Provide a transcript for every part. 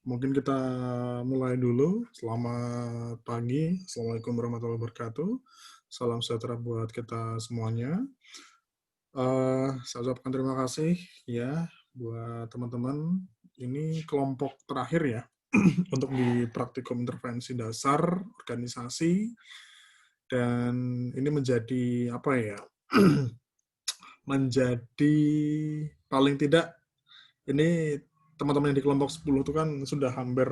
mungkin kita mulai dulu. Selamat pagi, Assalamualaikum warahmatullahi wabarakatuh. Salam sejahtera buat kita semuanya. Saya ucapkan terima kasih ya buat teman-teman. Ini kelompok terakhir ya untuk di praktikum intervensi dasar organisasi, dan ini menjadi apa ya? menjadi paling tidak ini teman-teman yang di kelompok 10 itu kan sudah hampir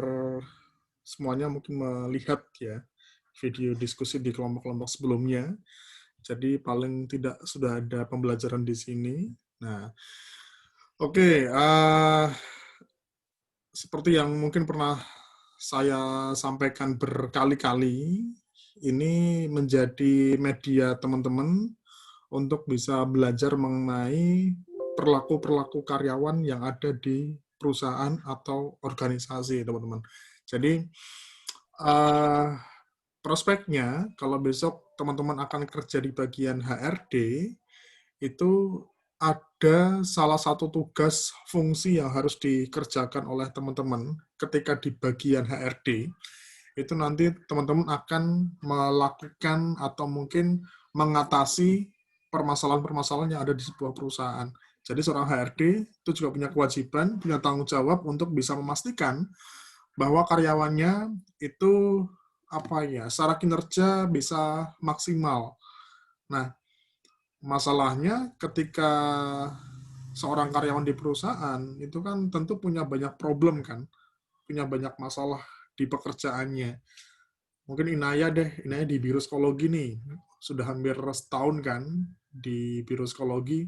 semuanya mungkin melihat ya video diskusi di kelompok-kelompok sebelumnya. Jadi paling tidak sudah ada pembelajaran di sini. Nah, oke, seperti yang mungkin pernah saya sampaikan berkali-kali, ini menjadi media teman-teman untuk bisa belajar mengenai perilaku-perilaku karyawan yang ada di perusahaan atau organisasi, teman-teman. Jadi, prospeknya, kalau besok teman-teman akan kerja di bagian HRD, itu ada salah satu tugas fungsi yang harus dikerjakan oleh teman-teman ketika di bagian HRD, itu nanti teman-teman akan melakukan atau mungkin mengatasi permasalahan-permasalahan yang ada di sebuah perusahaan. Jadi seorang HRD itu juga punya kewajiban, punya tanggung jawab untuk bisa memastikan bahwa karyawannya itu secara kinerja bisa maksimal. Nah, masalahnya ketika seorang karyawan di perusahaan itu kan tentu punya banyak problem kan, punya banyak masalah di pekerjaannya. Mungkin Inaya di biro psikologi nih, sudah hampir setahun kan di biro psikologi.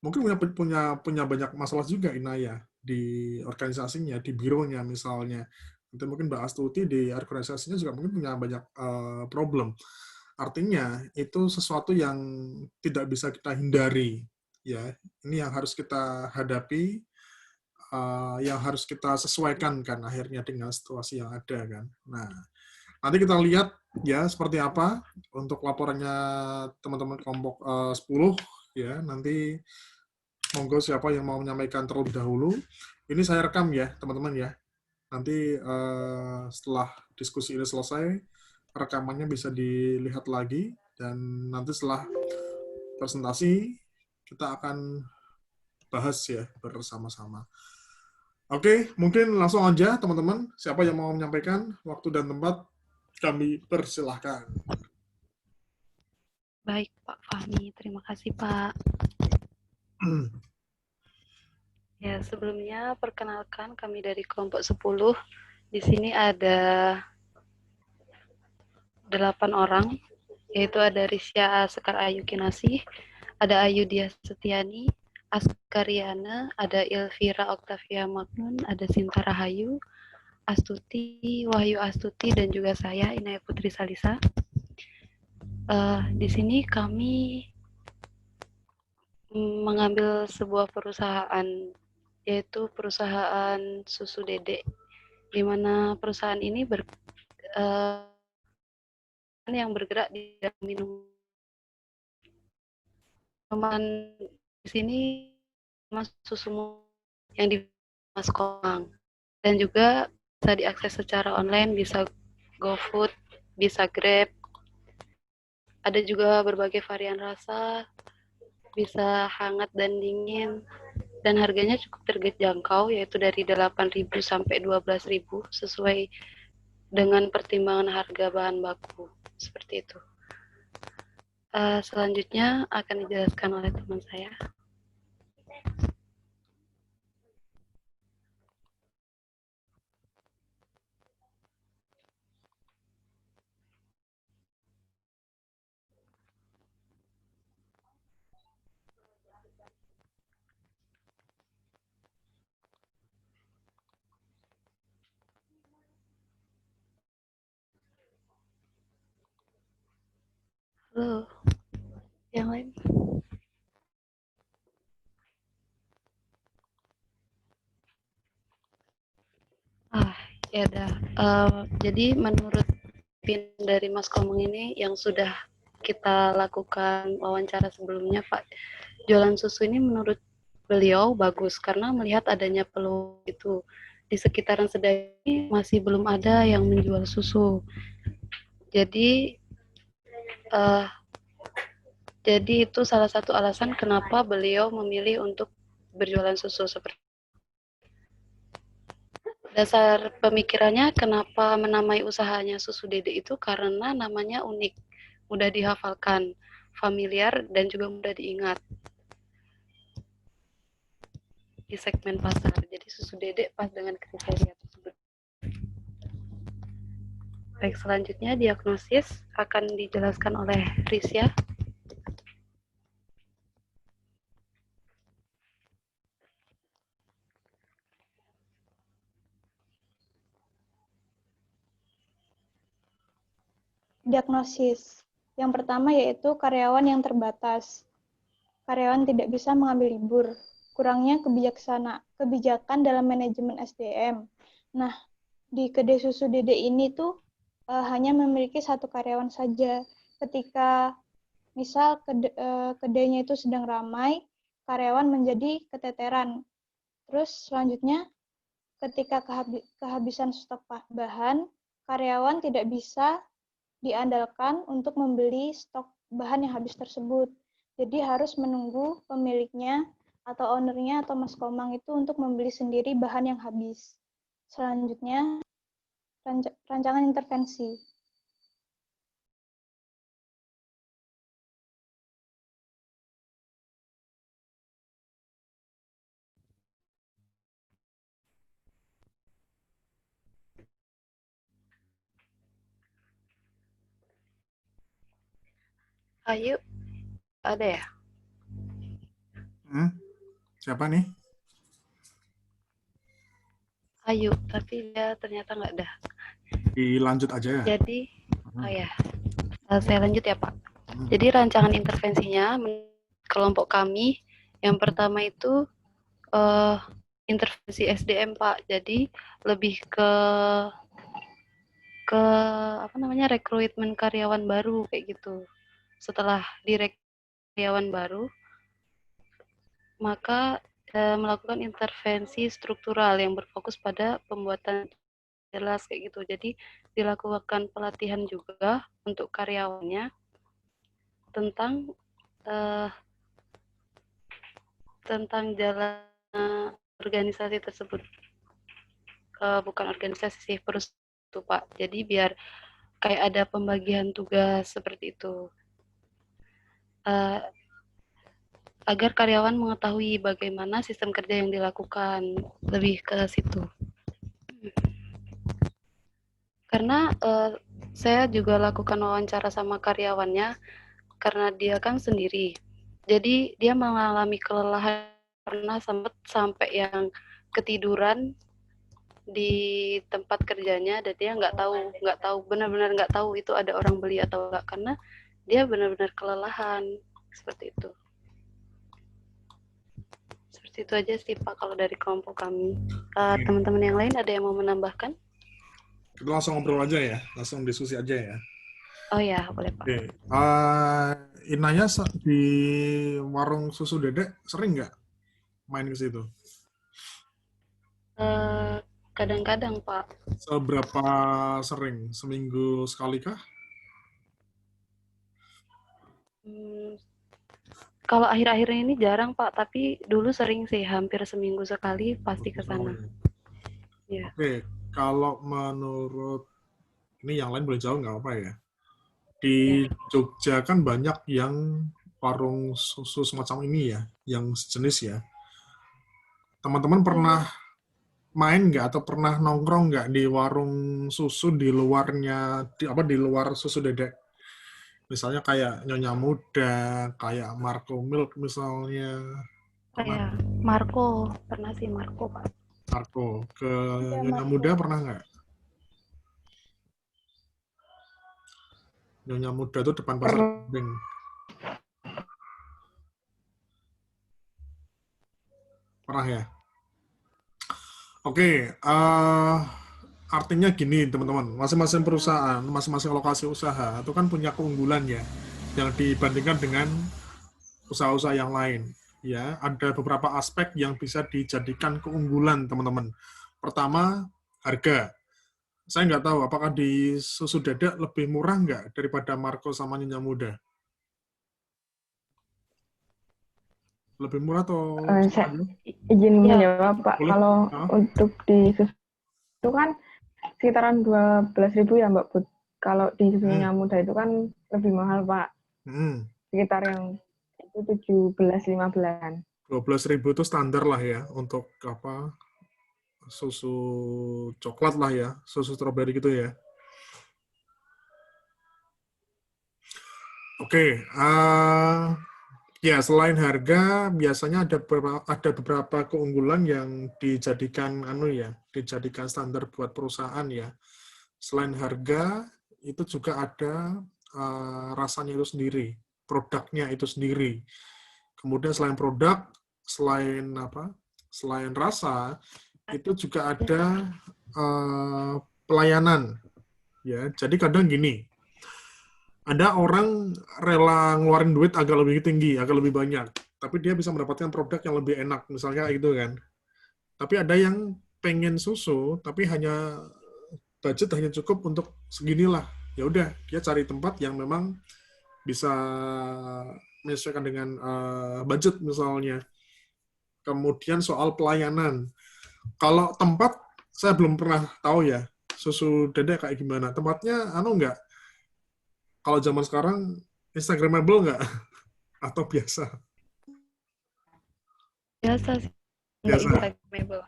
Mungkin punya banyak masalah juga Inaya di organisasinya, di bironya misalnya. Nanti mungkin Mbak Astuti di organisasinya juga mungkin punya banyak problem. Artinya itu sesuatu yang tidak bisa kita hindari, ya. Ini yang harus kita hadapi, yang harus kita sesuaikan kan akhirnya dengan situasi yang ada kan. Nah, nanti kita lihat ya seperti apa untuk laporannya teman-teman kelompok 10 ya. Nanti monggo siapa yang mau menyampaikan terlebih dahulu. Ini saya rekam ya teman-teman ya. Nanti setelah diskusi ini selesai, rekamannya bisa dilihat lagi, dan nanti setelah presentasi kita akan bahas ya bersama-sama. Oke, mungkin langsung aja teman-teman. Siapa yang mau menyampaikan, waktu dan tempat kami persilahkan. Baik, Pak Fahmi. Terima kasih, Pak. Ya, sebelumnya perkenalkan kami dari kelompok 10. Di sini ada 8 orang, yaitu ada Risya Sekar Ayu Kinasih, ada Ayu Dias Setiani, Askariana, ada Ilvira Oktavia Magnun, ada Sinta Rahayu, Astuti, Wahyu Astuti, dan juga saya, Inaya Putri Salisa. Di sini kami mengambil sebuah perusahaan, yaitu perusahaan susu Dede, di mana perusahaan ini yang bergerak di dalam minuman di sini masuk susu yang di Mas Komang, dan juga bisa diakses secara online, bisa GoFood, bisa Grab, ada juga berbagai varian rasa, bisa hangat dan dingin, dan harganya cukup terjangkau, yaitu dari 8.000 sampai 12.000 sesuai dengan pertimbangan harga bahan baku, seperti itu. Selanjutnya akan dijelaskan oleh teman saya. Halo, yang lain? Ya udah. Jadi menurut PIN dari Mas Komeng ini yang sudah kita lakukan wawancara sebelumnya, Pak, jualan susu ini menurut beliau bagus karena melihat adanya peluang itu di sekitaran Sedai masih belum ada yang menjual susu. Jadi uh, jadi itu salah satu alasan kenapa beliau memilih untuk berjualan susu seperti dasar pemikirannya kenapa menamai usahanya Susu Dede itu karena namanya unik, mudah dihafalkan, familiar dan juga mudah diingat di segmen pasar. Jadi Susu Dede pas dengan kriteria tersebut. Baik, selanjutnya diagnosis akan dijelaskan oleh Risya. Diagnosis. Yang pertama yaitu karyawan yang terbatas. Karyawan tidak bisa mengambil libur. Kurangnya kebijakan dalam manajemen SDM. Nah, di kedai susu Dede ini tuh hanya memiliki satu karyawan saja. Ketika misal kedainya itu sedang ramai, karyawan menjadi keteteran. Terus selanjutnya, ketika kehabisan stok bahan, karyawan tidak bisa diandalkan untuk membeli stok bahan yang habis tersebut. Jadi harus menunggu pemiliknya atau ownernya atau Mas Komang itu untuk membeli sendiri bahan yang habis. Selanjutnya, rancangan intervensi. Ayu, ada ya? Siapa nih? Ayu, tapi dia ternyata nggak ada. Dilanjut aja ya? Jadi, oh ya, saya lanjut ya Pak. Jadi rancangan intervensinya kelompok kami, yang pertama itu intervensi SDM Pak. Jadi lebih ke rekrutmen karyawan baru kayak gitu. Setelah direkrut karyawan baru, maka melakukan intervensi struktural yang berfokus pada pembuatan jelas kayak gitu. Jadi dilakukan pelatihan juga untuk karyawannya tentang jalan organisasi tersebut. Bukan organisasi sih, perusahaan itu Pak. Jadi biar kayak ada pembagian tugas seperti itu. Agar karyawan mengetahui bagaimana sistem kerja yang dilakukan, lebih ke situ. Karena saya juga lakukan wawancara sama karyawannya, karena dia kan sendiri. Jadi dia mengalami kelelahan, pernah sampai yang ketiduran di tempat kerjanya, dan dia nggak tahu benar-benar nggak tahu itu ada orang beli atau enggak, karena dia benar-benar kelelahan seperti itu. Seperti itu aja sih Pak kalau dari kelompok kami. Teman-teman yang lain ada yang mau menambahkan? Kita langsung ngobrol aja ya, langsung diskusi aja ya. Oh ya, boleh Pak. Oke. Inaya di warung susu Dedek sering nggak main ke situ? Kadang-kadang Pak. Seberapa sering? Seminggu sekali kah? Kalau akhir-akhir ini jarang Pak, tapi dulu sering sih, hampir seminggu sekali pasti ke sana. Ya. Oke, kalau menurut ini yang lain boleh jawab nggak apa ya? Di Jogja kan banyak yang warung susu semacam ini ya, yang sejenis ya. Teman-teman pernah main nggak atau pernah nongkrong nggak di warung susu di luarnya, di luar Susu Dedek? Misalnya kayak Nyonya Muda, kayak Marco Milk misalnya. Kayak Marco, pernah sih Marco Pak. Marco, ke Nyonya Muda pernah nggak? Nyonya Muda itu depan pasar Kembang. Pernah ya? Oke, artinya gini teman-teman, masing-masing perusahaan, masing-masing lokasi usaha itu kan punya keunggulan ya, yang dibandingkan dengan usaha-usaha yang lain. ya, ada beberapa aspek yang bisa dijadikan keunggulan, teman-teman. Pertama, harga. Saya nggak tahu apakah di susu dedek lebih murah nggak daripada Marco sama Nyonya Muda. Lebih murah atau sama Saya aja? izin Ya, menjawab, Pak. Boleh? Kalau Ah, untuk di susu itu kan sekitaran 12.000 ya, Mbak Put. Kalau di susunya hmm, muda itu kan lebih mahal, Pak. hmm. Sekitar yang itu 17-15. 12.000 itu standar lah ya untuk apa susu coklat lah ya, susu stroberi gitu ya. Oke, ya selain harga biasanya ada beberapa keunggulan yang dijadikan dijadikan standar buat perusahaan ya. Selain harga itu juga ada rasanya itu sendiri, produknya itu sendiri. Kemudian selain produk, selain apa? Selain rasa, itu juga ada pelayanan ya. Jadi kadang gini, ada orang rela ngeluarin duit agak lebih tinggi, agak lebih banyak, tapi dia bisa mendapatkan produk yang lebih enak, misalnya kayak gitu kan. Tapi ada yang pengen susu, tapi budget hanya cukup untuk seginilah. Ya udah, dia cari tempat yang memang bisa menyesuaikan dengan budget misalnya. Kemudian soal pelayanan. Kalau tempat, saya belum pernah tahu ya, susu dedek kayak gimana. Tempatnya, nggak? Kalau zaman sekarang, Instagramable nggak? Atau biasa? biasa sih. Nggak Biasa. Instagramable.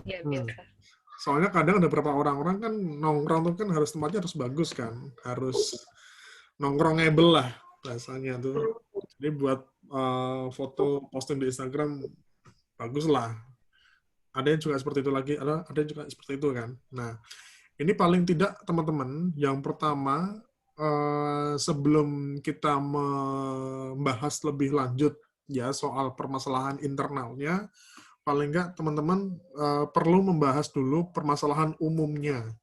Ya, Hmm. biasa. Soalnya kadang ada beberapa orang-orang kan nongkrong tuh kan harus tempatnya harus bagus kan. Harus nongkrongable lah bahasanya tuh. Jadi buat foto posting di Instagram bagus lah. Ada yang juga seperti itu lagi, ada yang juga seperti itu kan. Nah, ini paling tidak teman-teman, yang pertama sebelum kita membahas lebih lanjut ya soal permasalahan internalnya, paling nggak teman-teman perlu membahas dulu permasalahan umumnya.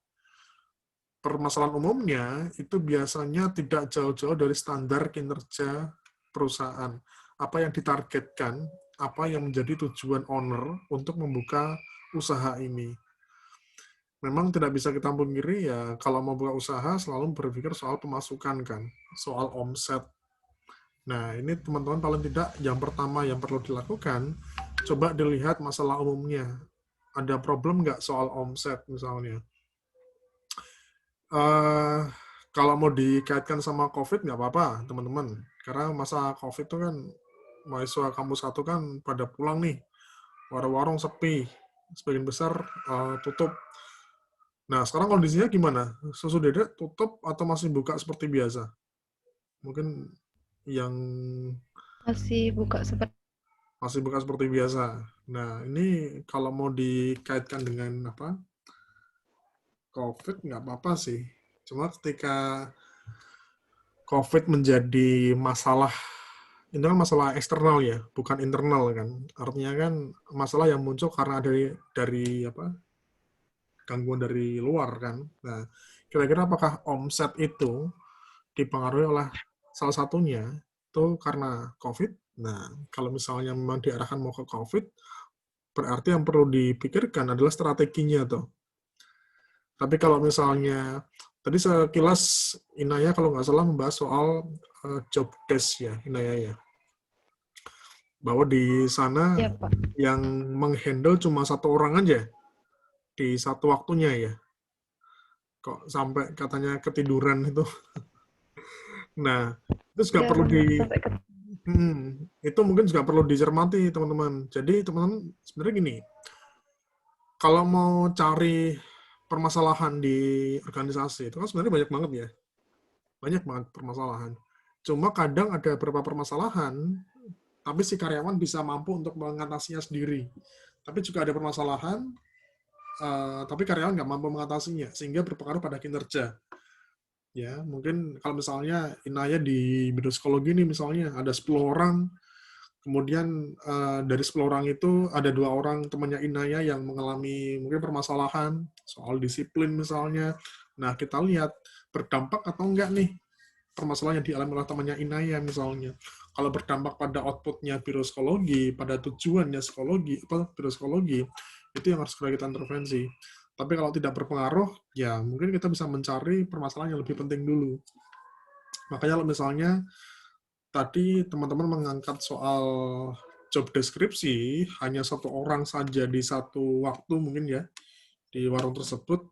Permasalahan umumnya itu biasanya tidak jauh-jauh dari standar kinerja perusahaan. Apa yang ditargetkan, apa yang menjadi tujuan owner untuk membuka usaha ini. Memang tidak bisa kita pungkiri ya, kalau mau buka usaha selalu berpikir soal pemasukan kan, soal omset. Nah, ini teman-teman paling tidak yang pertama yang perlu dilakukan, coba dilihat masalah umumnya. Ada problem nggak soal omset misalnya? Kalau mau dikaitkan sama COVID nggak apa-apa, teman-teman. Karena masa COVID itu kan mahasiswa kampus 1 kan pada pulang nih, warung-warung sepi, sebagian besar tutup. Nah, sekarang kondisinya gimana? Susu dedek tutup atau masih buka seperti biasa? Mungkin yang Masih buka seperti masih buka seperti biasa. Nah, ini kalau mau dikaitkan dengan apa? COVID nggak apa-apa sih. Cuma ketika COVID menjadi masalah, itu kan masalah eksternal ya, bukan internal kan. Artinya kan masalah yang muncul karena dari apa? Gangguan dari luar kan. Nah, kira-kira apakah omset itu dipengaruhi oleh salah satunya itu karena COVID? Nah, kalau misalnya memang diarahkan mau ke COVID, berarti yang perlu dipikirkan adalah strateginya tuh. Tapi kalau misalnya tadi sekilas Inaya kalau nggak salah membahas soal job desk ya, Inaya ya. Bahwa di sana ya, Pak. yang menghandle cuma satu orang aja di satu waktunya ya. Kok sampai katanya ketiduran itu. Nah, itu juga Ya, perlu benar. Sampai ke itu mungkin juga perlu dicermati teman-teman. Jadi teman-teman sebenarnya gini, kalau mau cari permasalahan di organisasi itu kan sebenarnya banyak banget ya. Banyak banget permasalahan. Cuma kadang ada beberapa permasalahan, tapi si karyawan bisa mampu untuk mengatasinya sendiri. Tapi juga ada permasalahan, tapi karyawan nggak mampu mengatasinya, sehingga berpengaruh pada kinerja. Ya, mungkin kalau misalnya Inaya di bidang psikologi nih misalnya, ada 10 orang, kemudian dari 10 orang itu ada 2 orang temannya Inaya yang mengalami mungkin permasalahan soal disiplin misalnya. Nah, kita lihat berdampak atau enggak nih permasalahan yang dialami oleh temannya Inaya misalnya. kalau berdampak pada outputnya biopsikologi, pada tujuannya psikologi, biopsikologi, itu yang harus segera kita intervensi. Tapi kalau tidak berpengaruh, ya mungkin kita bisa mencari permasalahan yang lebih penting dulu. Makanya kalau misalnya tadi teman-teman mengangkat soal job deskripsi, hanya satu orang saja di satu waktu mungkin ya, di warung tersebut,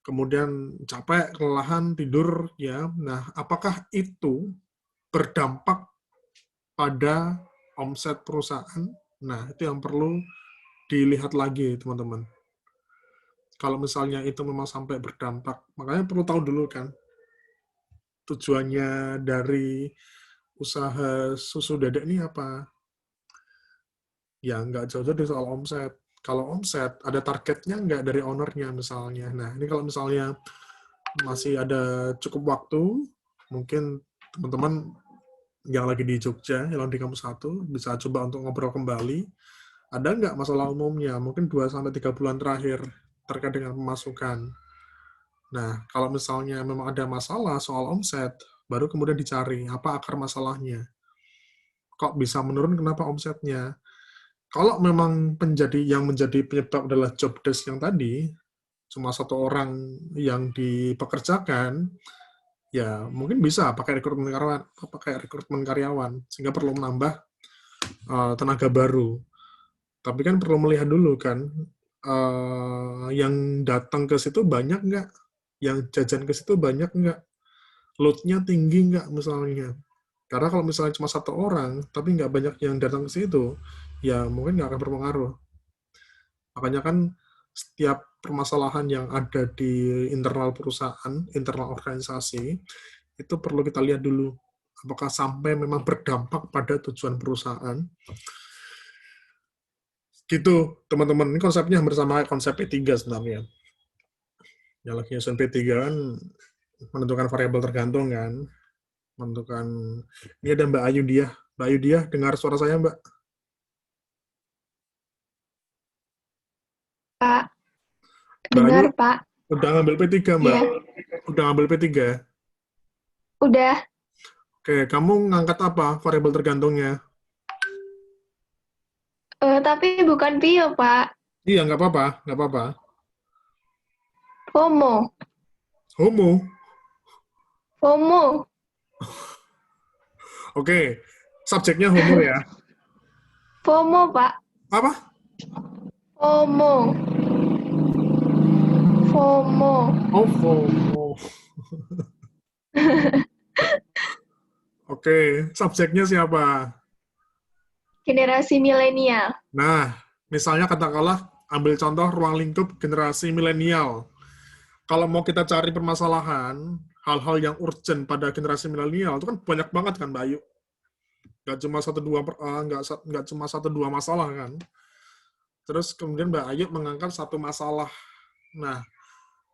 kemudian capek, kelelahan, tidur, ya. Nah, apakah itu berdampak pada omset perusahaan? Nah, itu yang perlu dilihat lagi, teman-teman. Kalau misalnya itu memang sampai berdampak, makanya perlu tahu dulu kan, tujuannya dari usaha susu dedek ini apa? Ya, nggak jauh-jauh dari soal omset. Kalau omset, ada targetnya nggak dari ownernya misalnya. Nah, ini kalau misalnya masih ada cukup waktu, mungkin teman-teman yang lagi di Jogja, yang di kampus 1, bisa coba untuk ngobrol kembali. Ada nggak masalah umumnya? Mungkin 2-3 bulan terakhir terkait dengan pemasukan. Nah, kalau misalnya memang ada masalah soal omset, baru kemudian dicari apa akar masalahnya. Kok bisa menurun, kenapa omsetnya? Kalau memang yang menjadi penyebab adalah job desk yang tadi, cuma satu orang yang dipekerjakan, ya mungkin bisa pakai rekrutmen karyawan, sehingga perlu menambah tenaga baru. Tapi kan perlu melihat dulu kan, yang datang ke situ banyak nggak? Yang jajan ke situ banyak nggak? Load-nya tinggi nggak misalnya? Karena kalau misalnya cuma satu orang, tapi nggak banyak yang datang ke situ, ya mungkin nggak akan berpengaruh. Makanya kan setiap permasalahan yang ada di internal perusahaan, internal organisasi, itu perlu kita lihat dulu. Apakah sampai memang berdampak pada tujuan perusahaan. Gitu, teman-teman. Ini konsepnya hampir sama konsep P3 sebenarnya. Yang lagi nyusun P3 kan menentukan variabel tergantung kan. Menentukan, ini ada Mbak Ayu Diah. Mbak Ayu Diah, dengar suara saya, Mbak? Pak, Mbak Ayu, dengar Pak. udah ngambil P3, Mbak? Iya, Udah ngambil P3? udah. Oke, kamu ngangkat apa variabel tergantungnya? Tapi bukan Pio, Pak. Iya, nggak apa-apa, nggak apa-apa. FOMO. Homo. FOMO. Oke, subjeknya homo ya. FOMO, Pak. Apa? FOMO. FOMO. Oh, homo. Oke, subjeknya siapa? Generasi milenial. Nah, misalnya katakanlah ambil contoh ruang lingkup generasi milenial. Kalau mau kita cari permasalahan, hal-hal yang urgent pada generasi milenial itu kan banyak banget kan, Mbak Ayu. Nggak cuma nggak cuma satu dua masalah kan. Terus kemudian Mbak Ayu mengangkat satu masalah. Nah,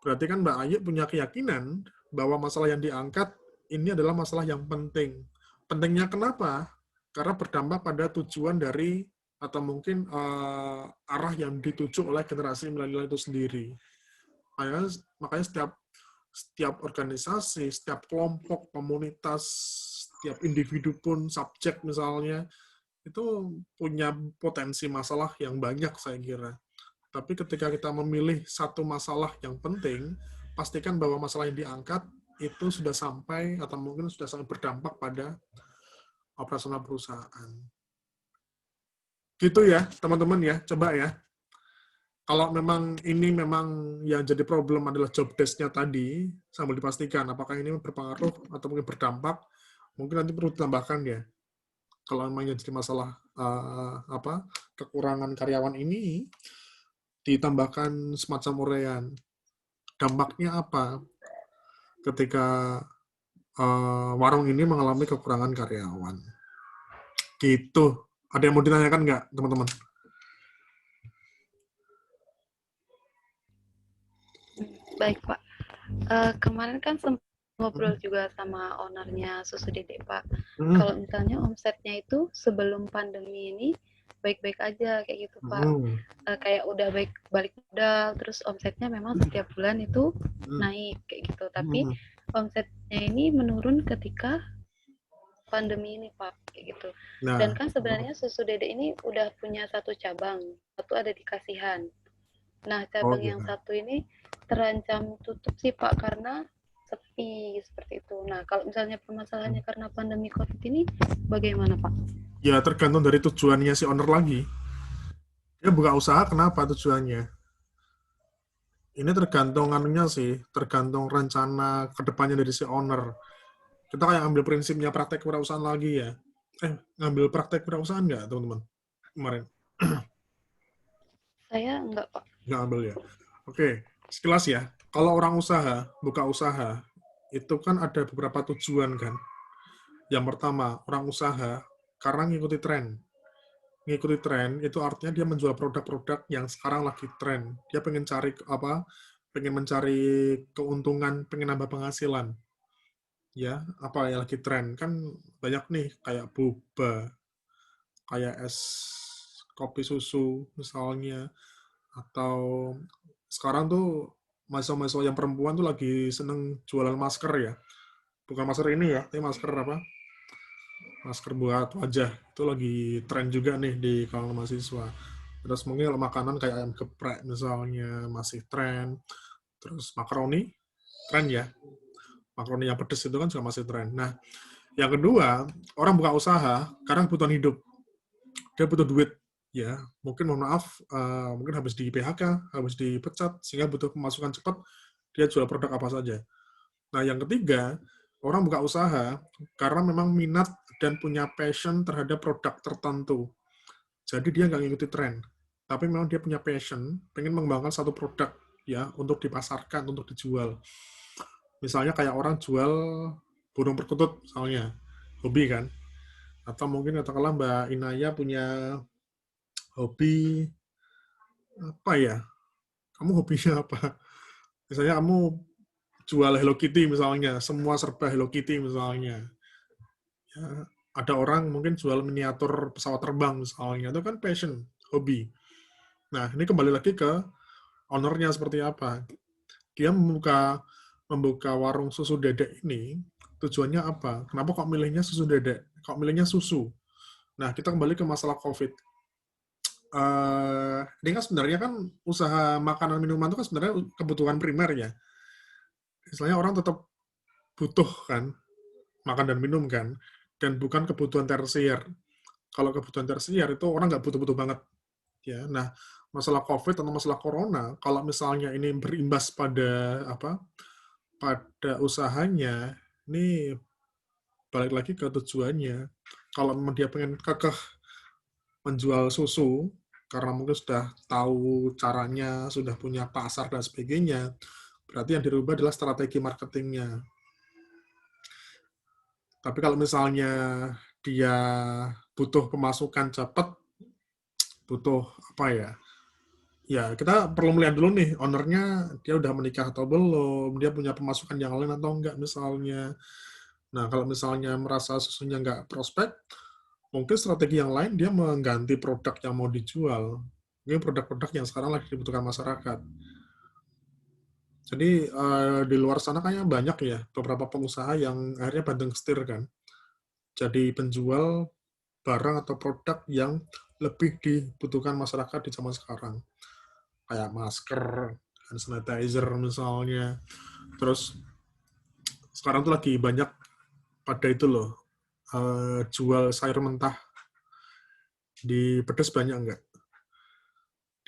berarti kan Mbak Ayu punya keyakinan bahwa masalah yang diangkat ini adalah masalah yang penting. Pentingnya kenapa? Karena berdampak pada tujuan dari atau mungkin arah yang dituju oleh generasi milenial itu sendiri. Makanya setiap organisasi, setiap kelompok, komunitas, setiap individu pun, subjek misalnya, itu punya potensi masalah yang banyak saya kira. Tapi ketika kita memilih satu masalah yang penting, pastikan bahwa masalah yang diangkat itu sudah sampai atau mungkin sudah sangat berdampak pada operasional perusahaan. Gitu ya, teman-teman ya, coba ya. Kalau memang ini memang yang jadi problem adalah job desk-nya tadi, sambil dipastikan apakah ini berpengaruh atau mungkin berdampak, mungkin nanti perlu ditambahkan ya. Kalau memang yang jadi masalah kekurangan karyawan ini, ditambahkan semacam uraian. Dampaknya apa ketika warung ini mengalami kekurangan karyawan? Gitu. Ada yang mau ditanyakan nggak, teman-teman? Baik, Pak. Kemarin kan sempat ngobrol juga sama ownernya Susu Dedek, Pak. Kalau misalnya omsetnya itu sebelum pandemi ini baik-baik aja kayak gitu, Pak. Kayak udah balik modal, terus omsetnya memang setiap bulan itu naik kayak gitu. Tapi omsetnya ini menurun ketika pandemi ini Pak, kayak gitu. Nah, Dan kan sebenarnya susu dede ini udah punya satu cabang, satu ada di Kasihan. Nah, cabang yang gitu. satu ini terancam tutup sih Pak karena sepi seperti itu. Nah, kalau misalnya permasalahannya karena pandemi COVID ini bagaimana Pak? Ya tergantung dari tujuannya si owner lagi. Dia buka usaha kenapa tujuannya? Ini tergantung anunya sih, tergantung rencana kedepannya dari si owner. Kita kayak ambil prinsipnya praktek wirausahaan lagi ya. Ngambil praktek wirausahaan nggak teman-teman kemarin? Saya enggak Pak. Nggak ambil ya. Oke, sekilas ya. Kalau orang usaha, buka usaha, itu kan ada beberapa tujuan kan. Yang pertama, orang usaha karena ngikuti tren. Ngikuti tren itu artinya dia menjual produk-produk yang sekarang lagi tren. Dia pengen cari apa? Pengen mencari keuntungan, pengen nambah penghasilan. Ya, apa yang lagi tren kan banyak nih kayak boba, kayak es kopi susu misalnya, atau sekarang tuh mahasiswa-mahasiswa yang perempuan tuh lagi seneng jualan masker ya. Bukan masker ini ya, tapi masker apa? Masker buat wajah. Itu lagi tren juga nih di kalangan mahasiswa. Terus mungkin kalau makanan kayak ayam geprek misalnya masih tren. Terus makaroni, tren ya. Makaroni yang pedes itu kan juga masih tren. Nah, yang kedua, orang buka usaha karena kebutuhan hidup. Dia butuh duit. Ya, mungkin mohon maaf, mungkin habis di PHK, habis dipecat, sehingga butuh pemasukan cepat, dia jual produk apa saja. Nah, yang ketiga, orang buka usaha karena memang minat dan punya passion terhadap produk tertentu. Jadi dia nggak ngikuti tren, tapi memang dia punya passion, pengen mengembangkan satu produk ya untuk dipasarkan, untuk dijual. Misalnya kayak orang jual burung perkutut, misalnya, hobi kan? Atau mungkin katakanlah Mbak Inaya punya hobi apa ya? Kamu hobinya apa? Misalnya kamu jual Hello Kitty misalnya, semua serba Hello Kitty misalnya. Ya, ada orang mungkin jual miniatur pesawat terbang misalnya, itu kan passion, hobi. Nah, ini kembali lagi ke ownernya seperti apa. Dia membuka warung susu dedek ini, tujuannya apa? Kenapa kok milihnya susu dedek? Kok milihnya susu? Nah, kita kembali ke masalah COVID. Ini kan sebenarnya kan usaha makanan minuman itu kan sebenarnya kebutuhan primer ya. Istilahnya orang tetap butuh kan, makan dan minum kan, dan bukan kebutuhan tersier. Kalau kebutuhan tersier itu orang nggak butuh-butuh banget. Ya, nah masalah COVID atau masalah corona, kalau misalnya ini berimbas pada apa? Pada usahanya, ini balik lagi ke tujuannya. Kalau memang dia pengen kekeh menjual susu, karena mungkin sudah tahu caranya, sudah punya pasar dan sebagainya, berarti yang dirubah adalah strategi marketingnya. Tapi kalau misalnya dia butuh pemasukan cepat, butuh apa ya? Ya, kita perlu melihat dulu nih, ownernya dia udah menikah atau belum, dia punya pemasukan yang lain atau enggak misalnya. Nah, kalau misalnya merasa susunya nggak prospek, mungkin strategi yang lain dia mengganti produk yang mau dijual. Ini produk-produk yang sekarang lagi dibutuhkan masyarakat. Jadi di luar sana kayaknya banyak ya beberapa pengusaha yang akhirnya banting setir kan. Jadi penjual barang atau produk yang lebih dibutuhkan masyarakat di zaman sekarang. Kayak masker, hand sanitizer misalnya. Terus sekarang tuh lagi banyak pada itu loh, jual sayur mentah. Di Pedes banyak enggak?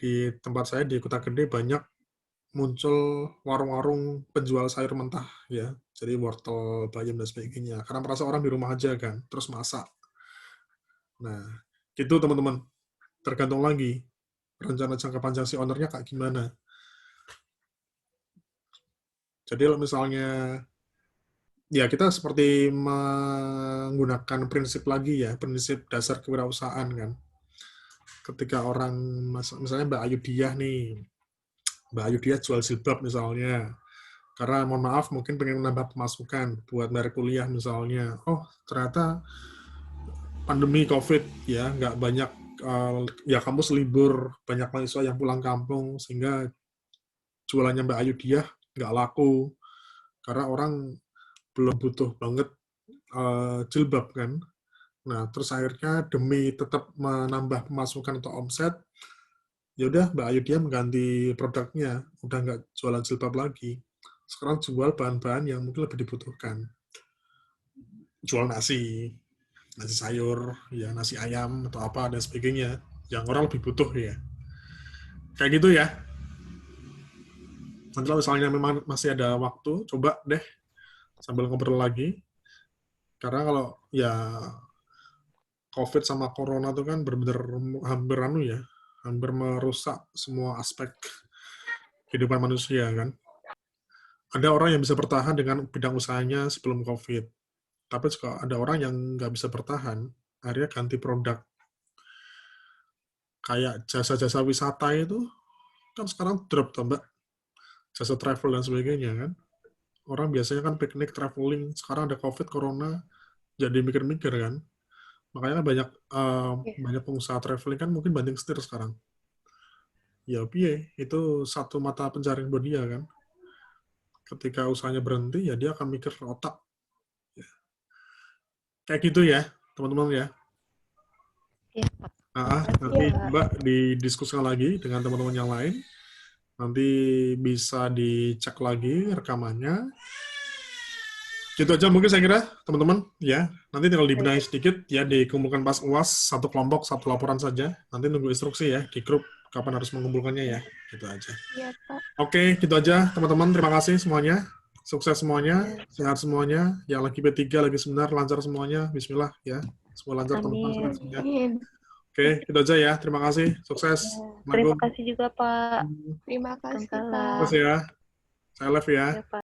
Di tempat saya di Kota Gede banyak muncul warung-warung penjual sayur mentah ya. Jadi wortel, bayam dan sebagainya. Karena merasa orang di rumah aja kan, terus masak. Nah, gitu teman-teman. Tergantung lagi rencana jangka panjang si ownernya kayak gimana. Jadi kalau misalnya ya kita seperti menggunakan prinsip lagi ya, prinsip dasar kewirausahaan kan. Ketika orang misalnya Mbak Ayu Diah nih, Mbak Ayu Diah jual jilbab misalnya, karena mohon maaf mungkin pengen menambah pemasukan buat bayar kuliah misalnya. Oh ternyata pandemi COVID ya nggak banyak ya kampus libur, banyak mahasiswa yang pulang kampung sehingga jualannya Mbak Ayu Diah nggak laku karena orang belum butuh banget jilbab kan. Nah, terus akhirnya demi tetap menambah pemasukan atau omset, ya udah Mbak Ayu dia mengganti produknya, udah nggak jualan jilbab lagi. Sekarang jual bahan-bahan yang mungkin lebih dibutuhkan. Jual nasi sayur, ya nasi ayam atau apa dan sebagainya, yang orang lebih butuh ya. Kayak gitu ya. Nanti kalau misalnya memang masih ada waktu, coba deh sambil ngobrol lagi. Karena kalau ya COVID sama Corona itu kan benar-benar hampir merusak semua aspek kehidupan manusia kan. Ada orang yang bisa bertahan dengan bidang usahanya sebelum COVID, tapi juga ada orang yang nggak bisa bertahan, akhirnya ganti produk. Kayak jasa-jasa wisata itu kan sekarang drop tuh Mbak, jasa travel dan sebagainya kan. Orang biasanya kan piknik, traveling, sekarang ada COVID, Corona, jadi mikir-mikir kan. Makanya banyak pengusaha traveling kan mungkin banting setir sekarang. Ya piye, itu satu mata pencarian buat dia kan. Ketika usahanya berhenti, ya dia akan mikir otak. Ya. Kayak gitu ya, teman-teman ya. Iya, Pak. Nanti Iya. Mbak didiskusikan lagi dengan teman-teman yang lain. Nanti bisa dicek lagi rekamannya. Gitu aja mungkin saya kira, teman-teman. Ya, nanti tinggal dibenahi sedikit, ya dikumpulkan pas UAS, satu kelompok, satu laporan saja. Nanti nunggu instruksi ya, di grup, kapan harus mengumpulkannya ya. Gitu aja. Iya, Pak. Oke, gitu aja teman-teman. Terima kasih semuanya. Sukses semuanya, sehat semuanya. Yang lagi P3, lagi seminar, lancar semuanya. Bismillah ya. Semua lancar teman-teman. Amin. Semuanya. Amin. Oke, gitu aja ya. Terima kasih. Sukses. Terima kasih juga, Pak. Terima kasih, Waalaikumsalam. Pak. Terus ya. Saya live ya. Ya, Pak.